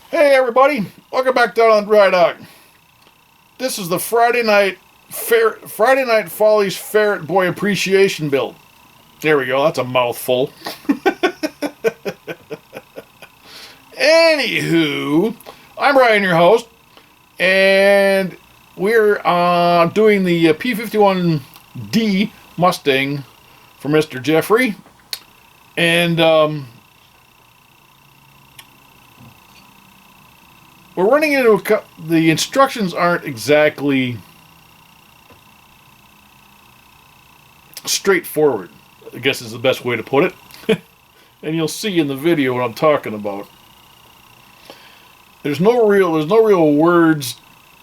Hey everybody, welcome back down on Dry Dock. This is the Friday night Follies Ferret Boy Appreciation build. There we go, that's a mouthful. Anywho, I'm Ryan, your host, and we're doing the P51D Mustang for Mr. Jeffrey. And we're running into the instructions aren't exactly straightforward, I guess is the best way to put it. And you'll see in the video what I'm talking about. There's no real words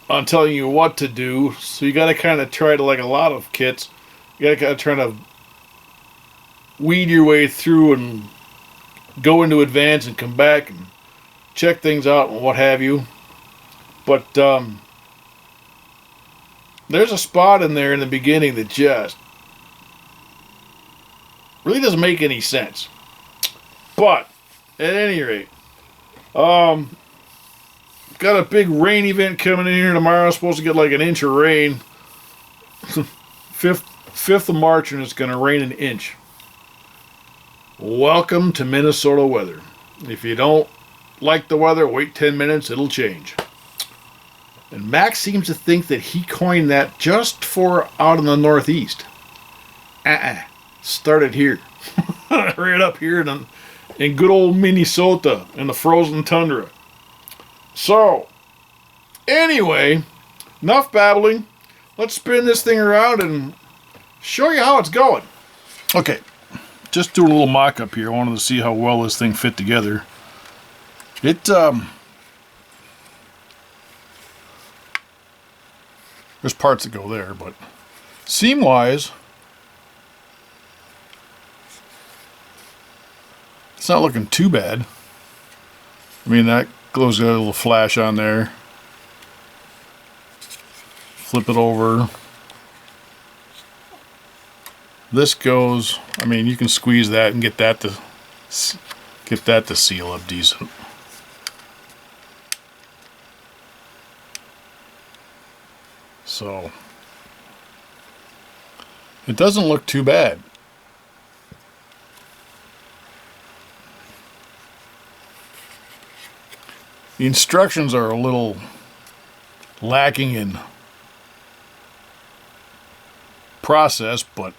on telling you what to do, so you got to kind of try to, like a lot of kits, you got to kind of try to weed your way through and go into advance and come back and check things out and what have you. But there's a spot in there in the beginning that just really doesn't make any sense. But at any rate, got a big rain event coming in here tomorrow. Supposed to get like an inch of rain. 5th of March, and it's going to rain an inch. Welcome to Minnesota weather. If you don't like the weather, wait 10 minutes, it'll change. And Max seems to think that he coined that just for out in the Northeast. Started here. Right up here in good old Minnesota in the frozen tundra. So, anyway, enough babbling. Let's spin this thing around and show you how it's going. Okay, just do a little mock-up here. I wanted to see how well this thing fit together. There's parts that go there, but seam-wise, it's not looking too bad. I mean, that glow's got a little flash on there. Flip it over. This goes, I mean, you can squeeze that and get that to seal up decent. So, it doesn't look too bad. The instructions are a little lacking in process, but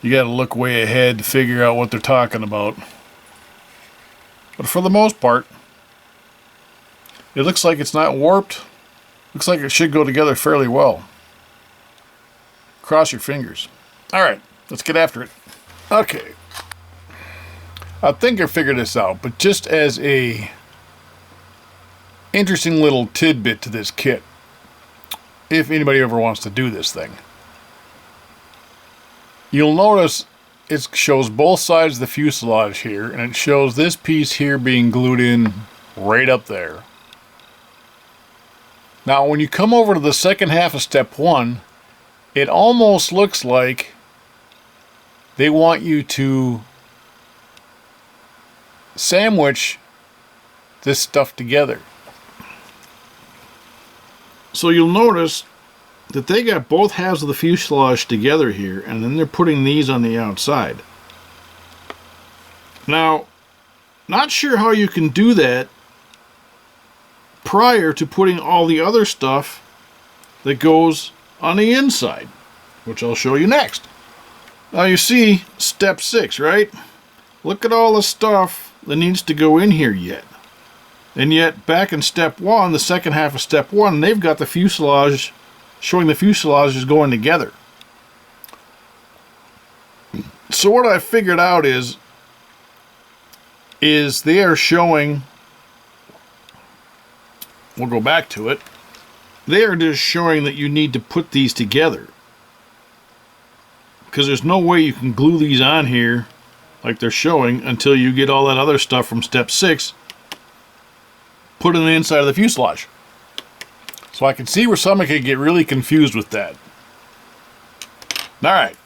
you got to look way ahead to figure out what they're talking about. But for the most part, it looks like it's not warped. Looks like it should go together fairly well. Cross your fingers. Alright, let's get after it. Okay. I think I figured this out, but just as a interesting little tidbit to this kit, if anybody ever wants to do this thing, you'll notice it shows both sides of the fuselage here, and it shows this piece here being glued in right up there. Now, when you come over to the second half of step 1, it almost looks like they want you to sandwich this stuff together. So you'll notice that they got both halves of the fuselage together here, and then they're putting these on the outside. Now, not sure how you can do that prior to putting all the other stuff that goes on the inside, which I'll show you next. Now you see step 6, right? Look at all the stuff that needs to go in here yet. And yet back in step 1, the second half of step 1, they've got the fuselage, showing the fuselage is going together. So what I figured out is they are showing, we'll go back to it, they are just showing that you need to put these together. Because there's no way you can glue these on here like they're showing until you get all that other stuff from step 6 put in the inside of the fuselage. So I can see where someone could get really confused with that. Alright.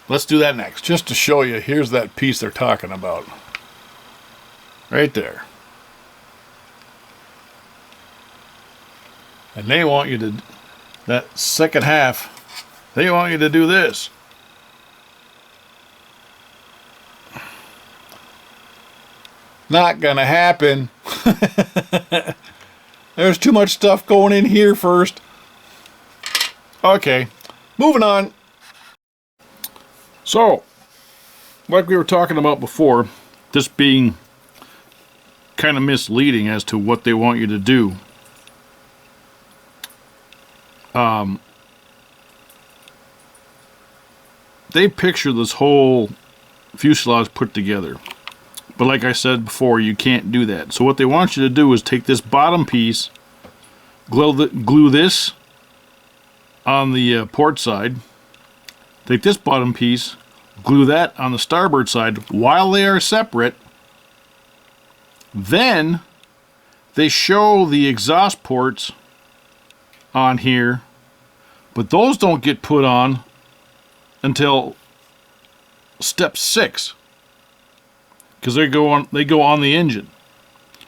Let's do that next. Just to show you, here's that piece they're talking about. Right there. And they want you to, that second half, they want you to do this. Not gonna happen. There's too much stuff going in here first. Okay, moving on. So, like we were talking about before, this being kind of misleading as to what they want you to do. They picture this whole fuselage put together. But like I said before, you can't do that. So what they want you to do is take this bottom piece, glue this on the port side, take this bottom piece, glue that on the starboard side while they are separate. Then they show the exhaust ports on here, but those don't get put on until step 6, because they go on the engine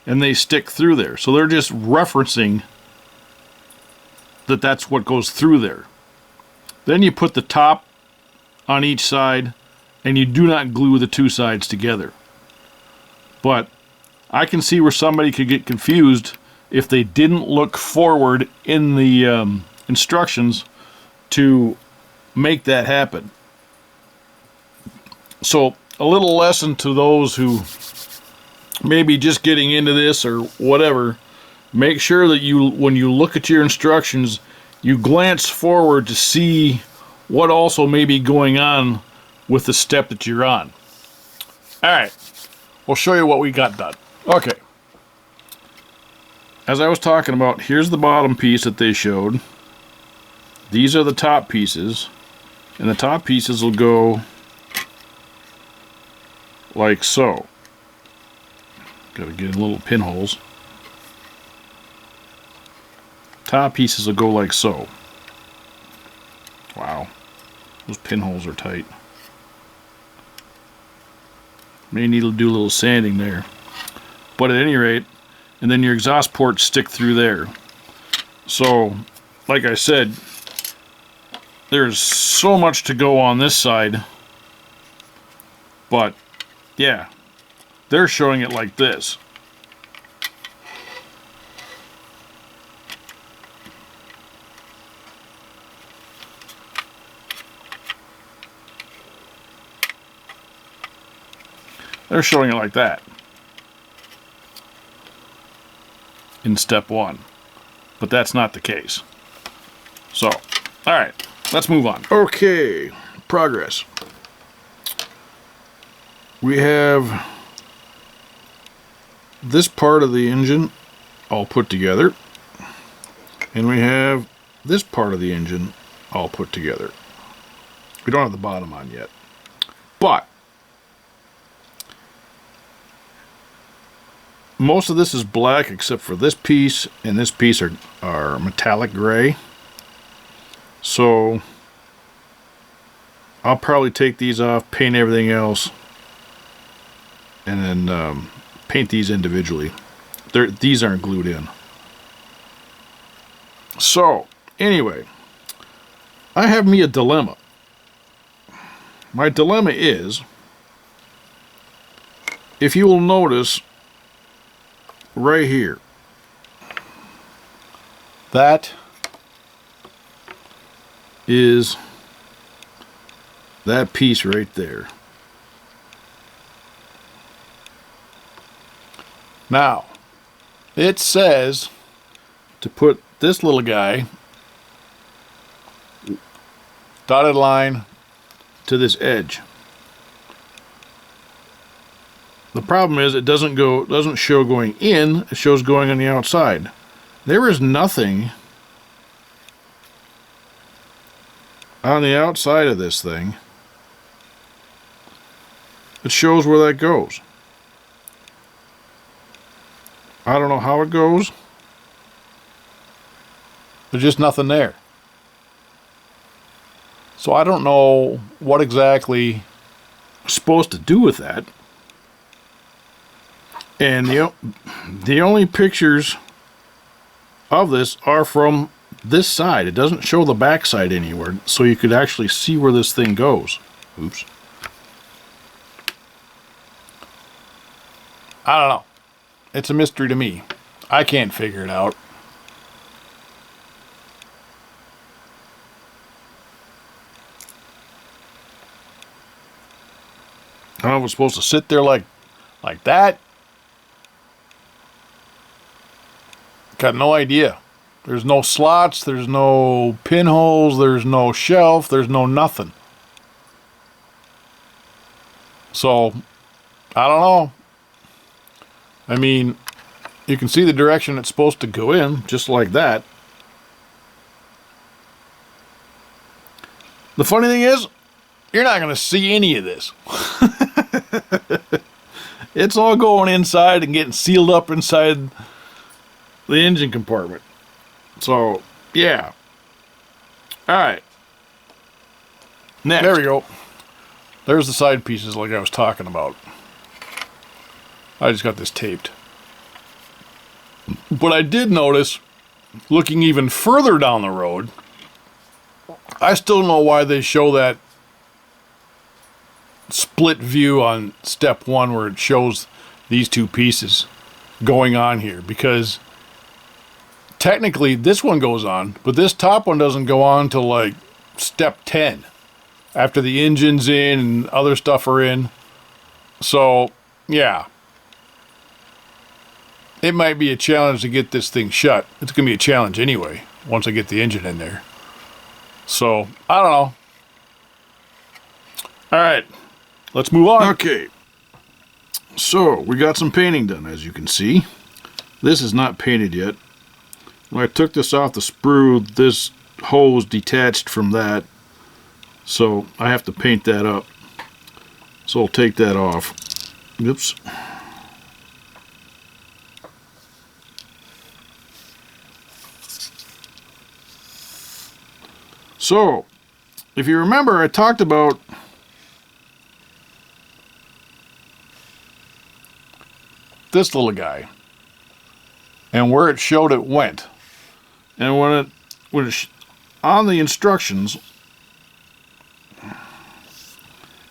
and they stick through there. So they're just referencing that that's what goes through there. Then you put the top on each side, and you do not glue the two sides together. But I can see where somebody could get confused if they didn't look forward in the instructions to make that happen. So a little lesson to those who may be just getting into this or whatever, make sure that you, when you look at your instructions, you glance forward to see what also may be going on with the step that you're on. Alright, we'll show you what we got done. Okay. As I was talking about, here's the bottom piece that they showed. These are the top pieces. And the top pieces will go like so. Gotta get in little pinholes. Top pieces will go like so. Wow. Those pinholes are tight. May need to do a little sanding there. But at any rate, and then your exhaust ports stick through there. So, like I said, there's so much to go on this side. But, yeah, they're showing it like this. They're showing it like that in step 1, but that's not the case. So, alright, let's move on. Okay, progress. We have this part of the engine all put together, and we have this part of the engine all put together. We don't have the bottom on yet, but most of this is black except for this piece and this piece are metallic gray. So I'll probably take these off, paint everything else, and then paint these individually. These aren't glued in. So anyway, I have me a dilemma. My dilemma is, if you will notice right here, that is that piece right there. Now, it says to put this little guy dotted line to this edge. The problem is it doesn't show going in, it shows going on the outside. There is nothing on the outside of this thing that shows where that goes. I don't know how it goes. There's just nothing there. So I don't know what exactly I'm supposed to do with that. And the only pictures of this are from this side. It doesn't show the back side anywhere, so you could actually see where this thing goes. Oops. I don't know. It's a mystery to me. I can't figure it out. I don't know if it's supposed to sit there like that. Got no idea. There's no slots, there's no pinholes, there's no shelf, there's no nothing. So, I don't know. I mean, you can see the direction it's supposed to go in, just like that. The funny thing is, you're not going to see any of this. It's all going inside and getting sealed up inside the engine compartment. So, yeah. Alright. Next. There we go. There's the side pieces like I was talking about. I just got this taped. But I did notice, looking even further down the road, I still don't know why they show that split view on step 1 where it shows these two pieces going on here, because technically this one goes on, but this top one doesn't go on till like step 10 after the engine's in and other stuff are in. So yeah, it might be a challenge to get this thing shut. It's gonna be a challenge anyway once I get the engine in there. So I don't know. All right, let's move on. Okay, so we got some painting done, as you can see. This is not painted yet. When I took this off the sprue, this hose detached from that, so I have to paint that up. So I'll take that off. Oops. So, if you remember, I talked about this little guy and where it showed it went. And when it on the instructions,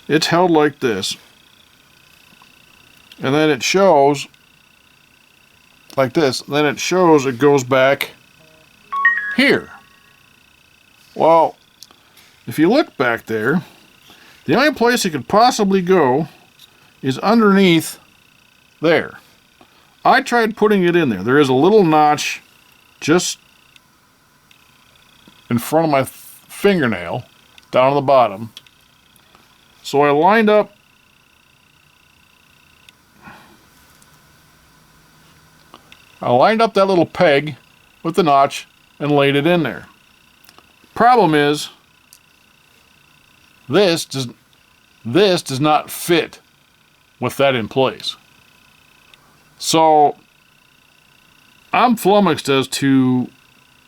it's held like this, and then it shows like this, and then it shows it goes back here. Well, if you look back there, the only place it could possibly go is underneath there. I tried putting it in there. There is a little notch just in front of my fingernail down on the bottom. So I lined up that little peg with the notch and laid it in there. Problem is, this does not fit with that in place. So I'm flummoxed as to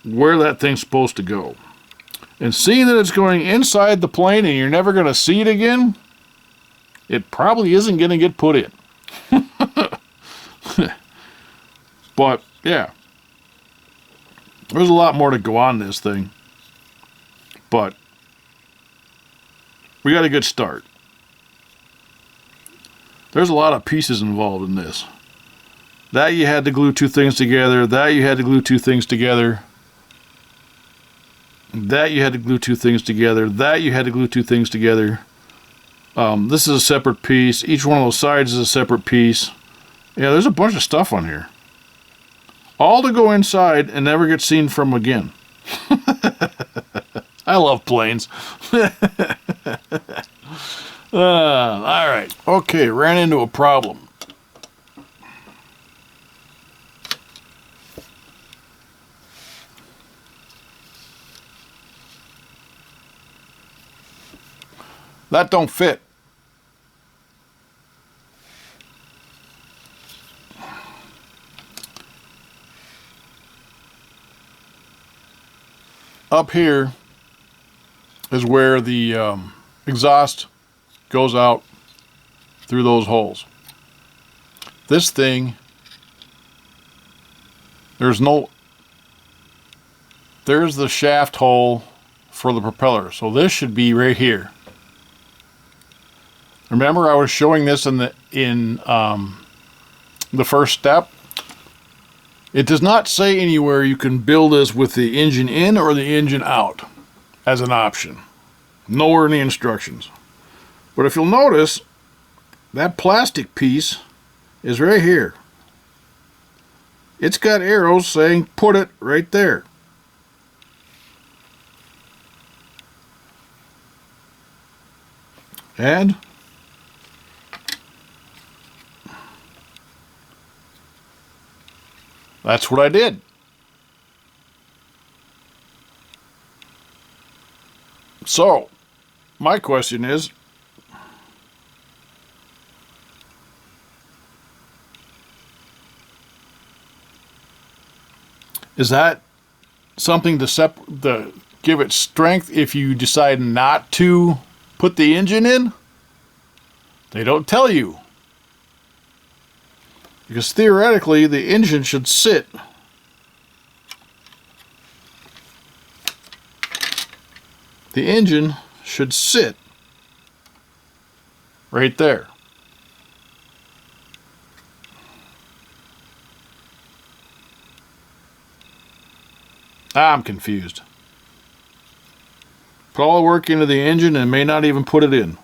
where that thing's supposed to go. And seeing that it's going inside the plane and you're never going to see it again, it probably isn't going to get put in. But, yeah. There's a lot more to go on this thing. But we got a good start. There's a lot of pieces involved in this. That you had to glue two things together. That you had to glue two things together. That you had to glue two things together. That you had to glue two things together. This is a separate piece. Each one of those sides is a separate piece. Yeah, there's a bunch of stuff on here. All to go inside and never get seen from again. I love planes. Alright. Okay, ran into a problem. That don't fit. Up here is where the exhaust goes out through those holes. this thing, there's the shaft hole for the propeller. So this should be right here. Remember I was showing this in the first step? It does not say anywhere you can build this with the engine in or the engine out as an option. Nowhere in the instructions. But if you'll notice, that plastic piece is right here. It's got arrows saying put it right there. And that's what I did. So, my question is, that something to give it strength if you decide not to put the engine in? They don't tell you. Because theoretically, the engine should sit right there. I'm confused. Put all the work into the engine and may not even put it in.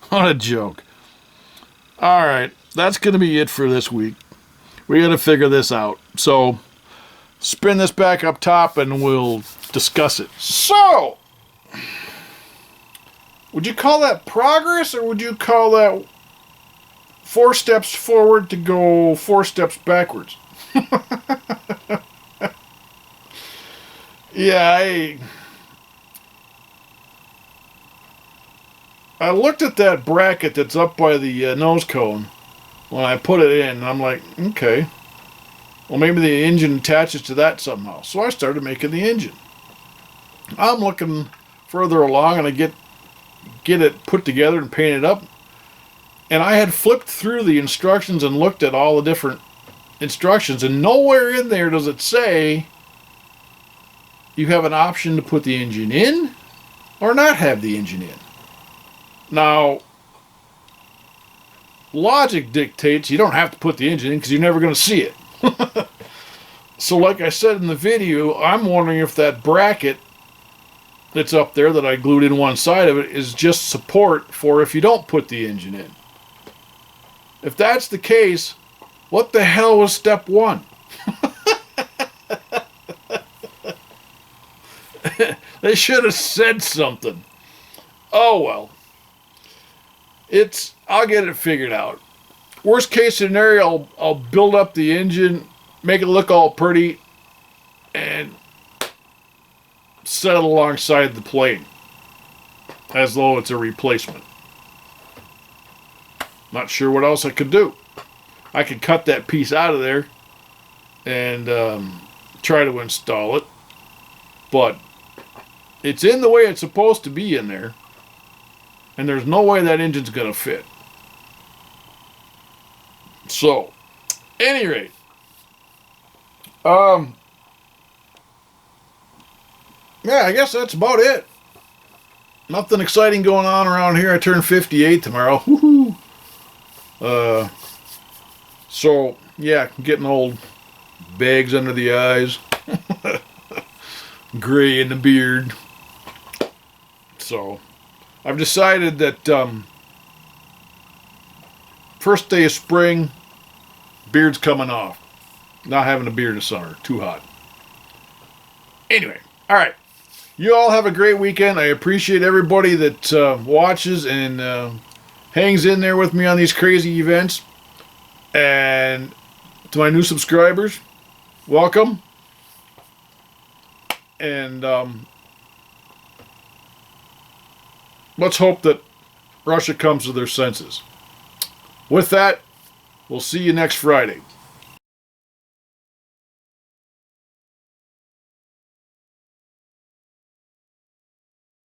What a joke. Alright, that's going to be it for this week. We got to figure this out. So, spin this back up top and we'll discuss it. So, would you call that progress, or would you call that 4 steps forward to go 4 steps backwards? Yeah, I looked at that bracket that's up by the nose cone when I put it in, and I'm like, okay, well, maybe the engine attaches to that somehow. So I started making the engine. I'm looking further along, and I get it put together and painted up, and I had flipped through the instructions and looked at all the different instructions, and nowhere in there does it say you have an option to put the engine in or not have the engine in. Now, logic dictates you don't have to put the engine in because you're never going to see it. So like I said in the video, I'm wondering if that bracket that's up there that I glued in one side of it is just support for if you don't put the engine in. If that's the case, what the hell was step 1? They should have said something. Oh well. I'll get it figured out. Worst case scenario, I'll build up the engine, make it look all pretty, and set it alongside the plane as though it's a replacement. Not sure what else I could do. I could cut that piece out of there and try to install it, but it's in the way it's supposed to be in there, and there's no way that engine's going to fit. So, any rate, yeah, I guess that's about it. Nothing exciting going on around here. I turn 58 tomorrow. Woohoo! So, yeah, getting old. Bags under the eyes. Gray in the beard. So, I've decided that first day of spring, beard's coming off. Not having a beard this summer. Too hot. Anyway, alright. You all have a great weekend. I appreciate everybody that watches and hangs in there with me on these crazy events. And to my new subscribers, welcome. And let's hope that Russia comes to their senses. With that, we'll see you next Friday.